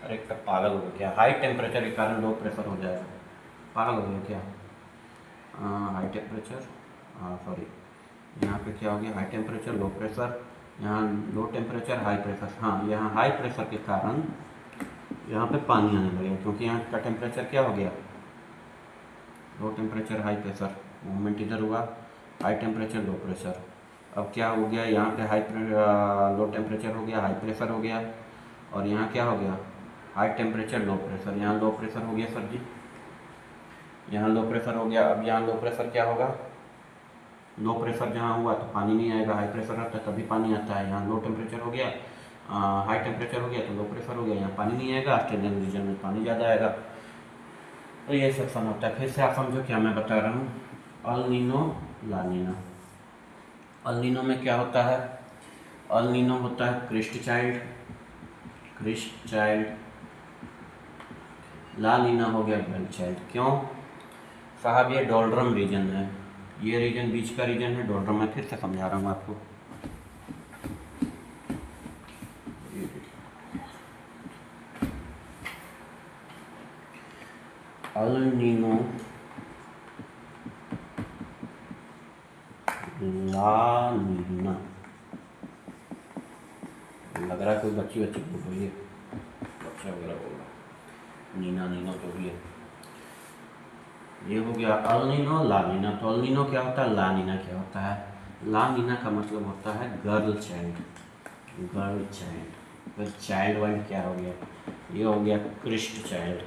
अरे क्या पागल हो गया क्या, हाई टेम्परेचर के कारण लो प्रेशर हो जाएगा, पागल हो गया क्या, हाई टेम्परेचर, हाँ सॉरी यहाँ पे क्या हो गया, हाई टेम्परेचर लो प्रेशर, यहाँ लो टेम्परेचर हाई प्रेशर, हाँ यहाँ हाई प्रेशर के कारण यहाँ पे पानी आने लगेगा, क्योंकि यहाँ का टेम्परेचर क्या हो गया, low temperature high pressure, movement इधर हुआ, हाई टेम्परेचर लो प्रेशर। अब क्या हो गया, यहाँ पे लो टेम्परेचर हो गया, हाई प्रेशर हो गया, और यहाँ क्या हो गया, हाई टेम्परेचर लो प्रेशर, यहाँ लो प्रेशर हो गया सर जी, यहाँ लो प्रेशर हो गया। अब यहाँ लो प्रेशर क्या होगा, लो प्रेशर जहाँ हुआ तो पानी नहीं आएगा, हाई प्रेशर रहता है तभी पानी आता है। यहाँ लो टेम्परेचर हो गया, हाई टेम्परेचर हो गया तो लो प्रेशर हो गया, यहाँ पानी नहीं आएगा, ऑस्ट्रेलियन रीजन में पानी ज़्यादा आएगा। तो ये सेक्शन होता है। फिर से आप समझो क्या मैं बता रहा हूँ, अल नीनो ला नीना। अल नीनो में क्या होता है, अल नीनो होता है क्रिस्ट चाइल्ड, क्रिस्ट चाइल्ड, ला नीना हो गया गर्ल चाइल्ड। क्यों साहब, ये डोल्ड्रम रीजन है, ये रीजन बीच का रीजन है डोल्ड्रम। मैं फिर से समझा रहा हूँ आपको, अल नीनो ला नीना, लग रहा है कोई बच्ची बोल रही है, बच्चा वगैरह बोल रहा है, नीना नीनो जो भी है। ये हो गया अल नीनो ला नीना। तो अल नीनो क्या होता है, ला नीना क्या होता है, ला नीना का मतलब होता है गर्ल चाइल्ड, गर्ल चाइल्ड। फिर चाइल्ड वाइल्ड क्या हो गया, ये हो गया क्रिस्ट चाइल्ड।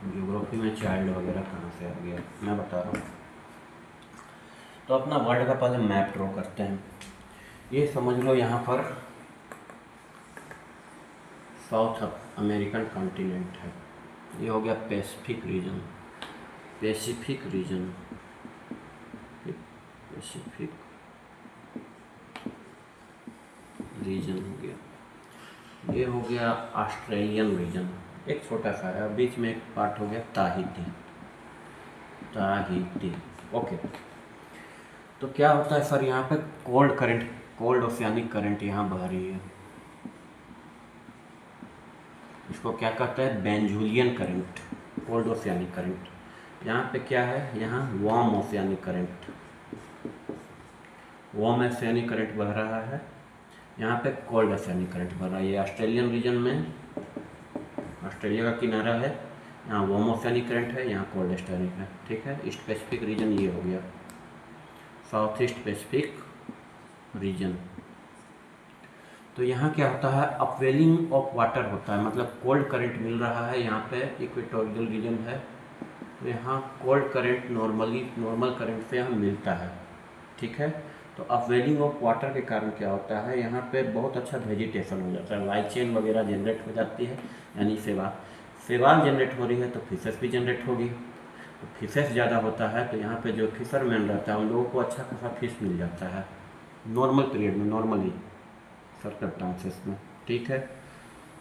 ज्योग्राफी में चाइल्ड वगैरह कहाँ से आ गया मैं बता रहा हूँ। तो अपना वर्ल्ड का पहले मैप ड्रॉ करते हैं। ये समझ लो यहाँ पर साउथ अमेरिकन कॉन्टिनेंट है, ये हो गया Pacific region, Pacific region, Pacific region हो गया। ये हो गया ऑस्ट्रेलियन रीजन, एक छोटा सा है, बीच में एक पार्ट हो गया ताहिती, ताहिती। ओके, तो क्या होता है सर, यहाँ पे cold current, cold oceanic current यहाँ बह रही है, इसको क्या कहते हैं, बेंजुलियन करंट, कोल्ड ओशियानिक करंट। यहाँ पे क्या है, यहाँ warm oceanic current, warm oceanic current बह रहा है, यहाँ पे कोल्ड ओशियानिक करंट बह रहा है। ये ऑस्ट्रेलियन रीजन में, ऑस्ट्रेलिया का किनारा है, यहाँ वार्म ओशियानिक करंट है, यहाँ कोल्ड ओशियानिक है, ठीक है। ईस्ट पैसिफिक रीजन ये हो गया, साउथ ईस्ट पैसिफिक रीजन। तो यहाँ क्या होता है, अपवेलिंग ऑफ वाटर होता है, मतलब कोल्ड करंट मिल रहा है, यहाँ पे इक्वेटोरियल रीजन है, तो यहाँ कोल्ड करंट नॉर्मल करंट से यहाँ मिलता है, ठीक है। तो अपवेलिंग ऑफ वाटर के कारण क्या होता है, यहाँ पे बहुत अच्छा वेजिटेशन हो जाता है, लाइफ चेन वगैरह जनरेट हो जाती है, यानी शैवाल जनरेट हो रही है तो फिशेस भी जनरेट होगी। तो फिशेस ज़्यादा होता है तो यहाँ पे जो फिशरमैन रहता है उन लोगों को अच्छा खासा फिश मिल जाता है नॉर्मल पीरियड में, नॉर्मली सर्कमस्टांसेस में, ठीक है।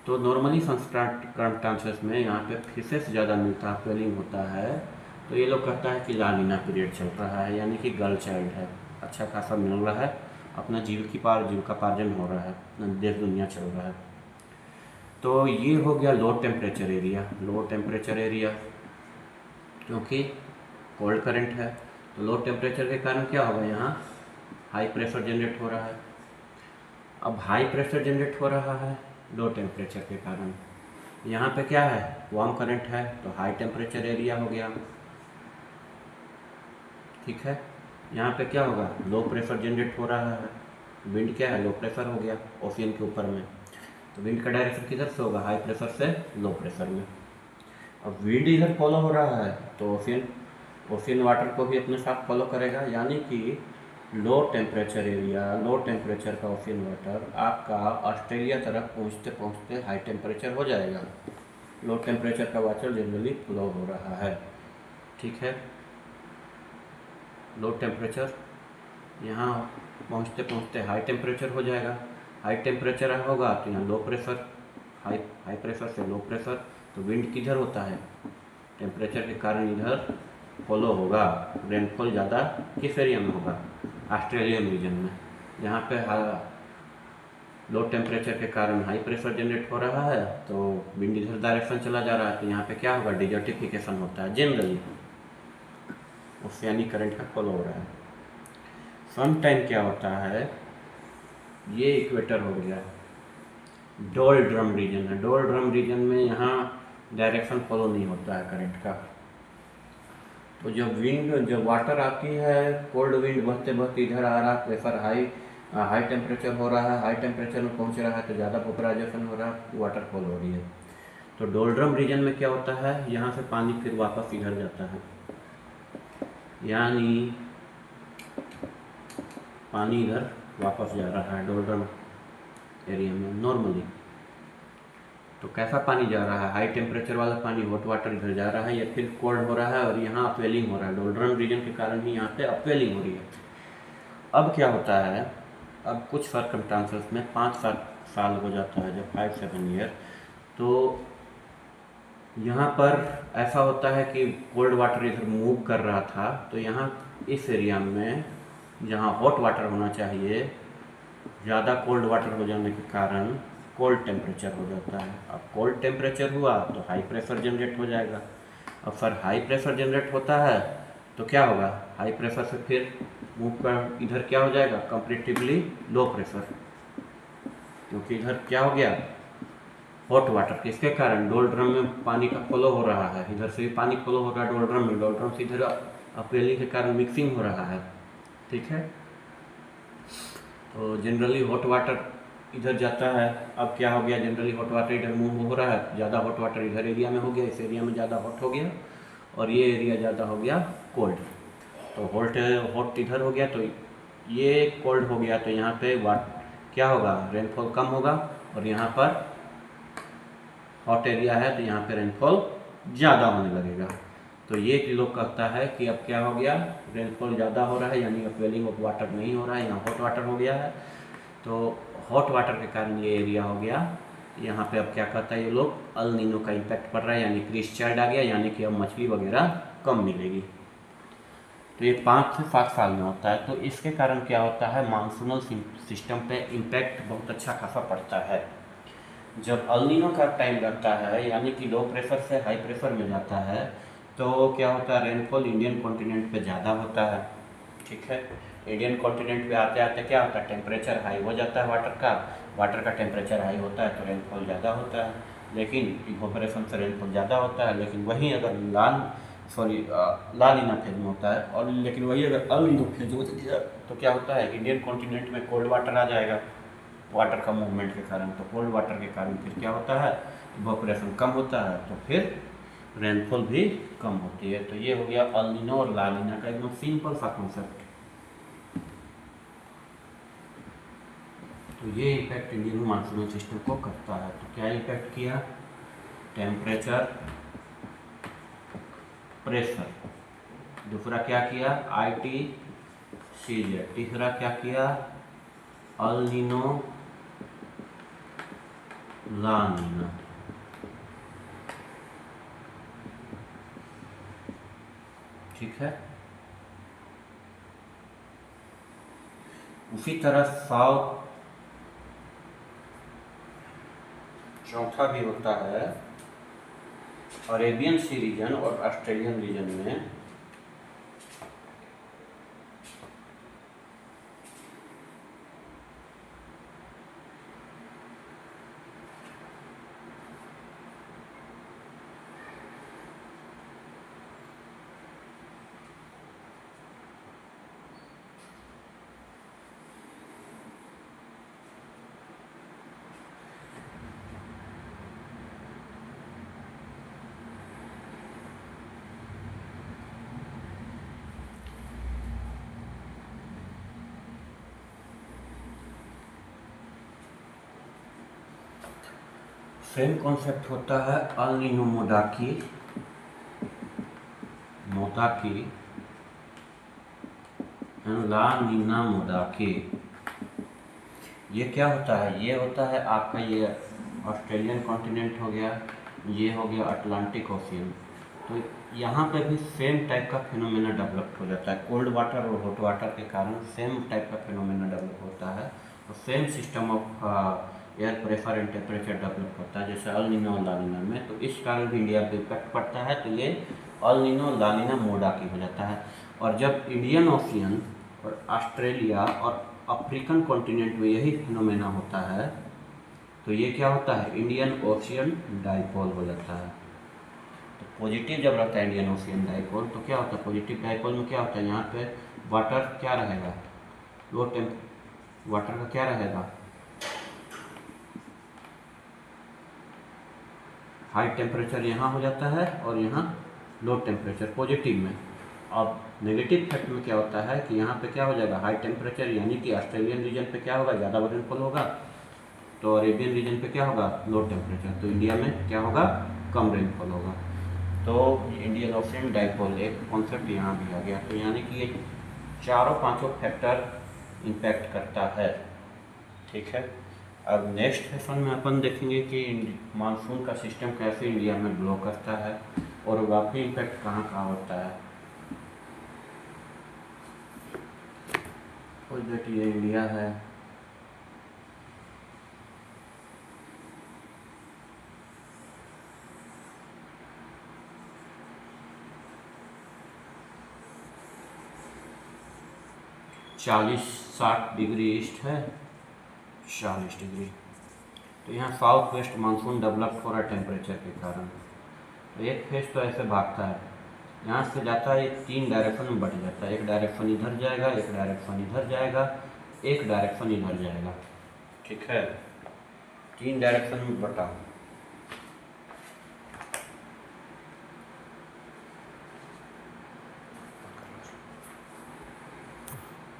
तो नॉर्मली सर्कमस्टांसेस में यहाँ पे फिशेस ज़्यादा मिलता है, अपवेलिंग होता है, तो ये लोग कहता है कि ला नीना पीरियड चल रहा है, यानी कि गर्ल चाइल्ड है, अच्छा खासा मिल रहा है अपना जीविकापार्जन हो रहा है, देश दुनिया चल रहा है। तो ये हो गया लो टेम्परेचर एरिया, क्योंकि कोल्ड करंट है। तो लो टेम्परेचर के कारण क्या होगा, यहाँ हाई प्रेशर जनरेट हो रहा है। अब हाई प्रेशर जनरेट हो रहा है लो टेम्परेचर के कारण, यहाँ पे क्या है, वार्म करंट है, तो हाई टेम्परेचर एरिया हो गया। ठीक है, यहाँ पे क्या होगा, लो प्रेशर जनरेट हो रहा है, विंड क्या है, लो प्रेशर हो गया ओशियन के ऊपर में। तो विंड का डायरेक्शन किधर से होगा, हाई प्रेशर से लो प्रेशर में। अब विंड इधर फॉलो हो रहा है तो ओशियन वाटर को भी अपने साथ फॉलो करेगा, यानी कि लो टेम्परेचर का ओशियन वाटर आपका ऑस्ट्रेलिया तरफ पहुँचते पहुँचते हाई टेम्परेचर हो जाएगा। लो टेम्परेचर का वाटर जनरली फ्लो हो रहा है। ठीक है, लो टेम्परेचर यहाँ पहुँचते पहुँचते हाई टेम्परेचर हो जाएगा। हाई टेम्परेचर होगा तो यहाँ लो प्रेशर, हाई प्रेशर से लो प्रेशर। तो विंड किधर होता है, टेम्परेचर के कारण इधर फॉलो होगा। रेनफॉल ज़्यादा किस एरिया में होगा, ऑस्ट्रेलियन रीजन में। यहाँ पे लो टेम्परेचर के कारण हाई प्रेशर जनरेट हो रहा है, तो विंड इधर डायरेक्शन चला जा रहा है, तो यहाँ पे क्या होगा, डिजर्टिफिकेशन होता है जनरली, ओशियानिक करंट का फॉलो हो रहा है। सम टाइम क्या होता है, ये इक्वेटर हो गया, डोल्ड्रम रीजन है। डोल्ड्रम रीजन में यहाँ डायरेक्शन फॉलो नहीं होता है करंट का। तो जब वाटर आती है, कोल्ड विंड बहते बहते इधर आ रहा है, प्रेशर हाई टेम्परेचर हो रहा है, हाई टेम्परेचर में पहुंच रहा है, तो ज़्यादा वेपराइजेशन हो रहा है, वाटर फॉल हो रही है। तो डोल्ड्रम रीजन में क्या होता है, यहाँ से पानी फिर वापस इधर जाता है, यानी पानी इधर वापस जा रहा है डोल्ड्रम एरिया में नॉर्मली। तो कैसा पानी जा रहा है, हाई टेम्परेचर वाला पानी, हॉट वाटर इधर जा रहा है, या फिर कोल्ड हो रहा है और यहाँ अपवेलिंग हो रहा है। डोल्ड्रम रीजन के कारण ही यहाँ पे अपवेलिंग हो रही है। अब क्या होता है, अब कुछ सर्कमस्टांसेस में 5-7 साल हो जाता है, जब 5-7 ईयर, तो यहाँ पर ऐसा होता है कि कोल्ड वाटर इधर मूव कर रहा था, तो यहाँ इस एरिया में जहाँ हॉट वाटर होना चाहिए, ज़्यादा कोल्ड वाटर हो जाने के कारण कोल्ड टेम्परेचर हो जाता है। अब कोल्ड टेम्परेचर हुआ तो हाई प्रेशर जनरेट हो जाएगा। अब फिर हाई प्रेशर जनरेट होता है तो क्या होगा, हाई प्रेशर से फिर मूव कर इधर क्या हो जाएगा, कंपैरेटिवली लो प्रेशर, क्योंकि इधर क्या हो गया, हॉट वाटर, किसके कारण, डोल्ड्रम में पानी का फ्लो हो रहा है, इधर से भी पानी फ्लो हो रहा है डोल्ड्रम में, डोल्ड्रम से इधर अपवेलिंग के कारण मिक्सिंग हो रहा है। ठीक है, तो जनरली हॉट वाटर इधर जाता है। अब क्या हो गया, जनरली हॉट वाटर इधर मूव हो रहा है, ज़्यादा हॉट वाटर इधर एरिया में हो गया, इस एरिया में ज़्यादा हॉट हो गया, और ये एरिया ज़्यादा हो गया कोल्ड। तो हॉट इधर हो गया, तो ये कोल्ड हो गया, तो यहाँ पे क्या होगा, रेनफॉल कम होगा, और यहाँ पर हॉट एरिया है तो यहाँ पे रेनफॉल ज़्यादा होने लगेगा। तो ये लोग कहता है कि अब क्या हो गया, रेनफॉल ज़्यादा हो रहा है, यानी अपवेलिंग ऑफ वाटर नहीं हो रहा है, यहाँ हॉट वाटर हो गया है। तो हॉट वाटर के कारण ये एरिया हो गया, यहाँ पे अब क्या कहता है ये लोग, अल नीनो का इम्पैक्ट पड़ रहा है, यानी क्रिस चाइल्ड आ गया, यानी कि अब मछली वगैरह कम मिलेगी। तो ये 5 से 7 साल में होता है। तो इसके कारण क्या होता है, मानसूनल सिस्टम पे इम्पैक्ट बहुत अच्छा खासा पड़ता है। जब अल नीनो का टाइम लगता है, यानी कि लो प्रेशर से हाई प्रेशर में जाता है, तो क्या होता है, रेनफॉल इंडियन कॉन्टिनेंट पे ज़्यादा होता है। ठीक है, इंडियन कॉन्टिनेंट पे आते आते क्या होता है, टेम्परेचर हाई हो जाता है, वाटर का टेम्परेचर हाई होता है तो रेनफॉल ज़्यादा होता है, लेकिन इवोपरेशन से रेनफॉल ज़्यादा होता है। लेकिन वहीं अगर ला नीना फेज में होता है, और लेकिन वही अगर अल नीनो फेज में होता है तो क्या होता है, इंडियन कॉन्टिनेंट में कोल्ड वाटर आ जाएगा वाटर का मूवमेंट के कारण। तो कोल्ड वाटर के कारण फिर क्या होता है, इवोपरेशन कम होता है, तो फिर रेनफॉल भी कम होती है। तो ये हो गया अल नीनो और ला नीना का एकदम सिंपल सा कॉन्सेप्ट। तो ये इम्पैक्ट इंडियन मानसून सिस्टम को करता है। तो क्या इम्पैक्ट किया, टेम्परेचर, प्रेशर, दूसरा क्या किया, ITCZ, तीसरा क्या किया, अल नीनो, ला नीना। ठीक है, उसी तरह साउथ चौथा भी होता है अरेबियन सी रीजन और ऑस्ट्रेलियन रीजन में सेम कॉन्सेप्ट होता है अल नीनो मोदाकी एंड ला नीना मोदाकी। ये क्या होता है? ये होता है आपका ये ऑस्ट्रेलियन कॉन्टिनेंट हो गया, ये हो गया अटलांटिक ओशियन। तो यहाँ पे भी सेम टाइप का फिनोमेना डेवलप हो जाता है। कोल्ड वाटर और हॉट वाटर के कारण सेम टाइप का फिनोमेना डेवलप होता है और same system of air pressure and temperature develop होता है, जैसे अल नीनो और ला नीना में। तो इस कारण भी इंडिया पे इफेक्ट पड़ता है, तो ये अल नीनो ला नीना मोडाकी हो जाता है। और जब इंडियन ओशियन और ऑस्ट्रेलिया और अफ्रीकन कॉन्टिनेंट में यही फिनोमेना होता है, तो ये क्या होता है? इंडियन ओशियन डाइपोल हो जाता है। तो पॉजिटिव जब रहता है इंडियन ओशियन डाइपोल, तो क्या होता है? पॉजिटिव डाइपोल में क्या होता है? यहाँ पे वाटर क्या रहेगा? लो टेम्प वाटर का क्या रहेगा? हाई टेम्परेचर यहाँ हो जाता है और यहाँ लो टेम्परेचर पॉजिटिव में। अब नेगेटिव फैक्ट में क्या होता है कि यहाँ पे क्या हो जाएगा? हाई टेम्परेचर, यानी कि ऑस्ट्रेलियन रीजन पे क्या होगा? ज़्यादा रेनफॉल होगा, तो अरेबियन रीजन पे क्या होगा? Low temperature. तो इंडिया में क्या होगा? कम रेनफॉल होगा। तो इंडियन ओशियन डाइपोल एक कॉन्सेप्ट यहाँ भी आ गया। तो यानी कि ये चारों पांचों फैक्टर इम्पैक्ट करता है। ठीक है, अब नेक्स्ट सेशन में अपन देखेंगे कि मानसून का सिस्टम कैसे इंडिया में ब्लो करता है और वाकई इम्पैक्ट कहाँ कहाँ होता है। ये इंडिया है, चालीस 60 डिग्री ईस्ट है, 40 डिग्री। तो यहाँ साउथ वेस्ट मानसून डेवलप हो रहा है टेम्परेचर के कारण। तो एक फेज तो ऐसे भागता है, यहाँ से जाता है, 3 डायरेक्शन में बढ़ जाता है। एक डायरेक्शन इधर जाएगा, एक डायरेक्शन इधर जाएगा, एक डायरेक्शन इधर जाएगा। ठीक है, 3 डायरेक्शन में बटा।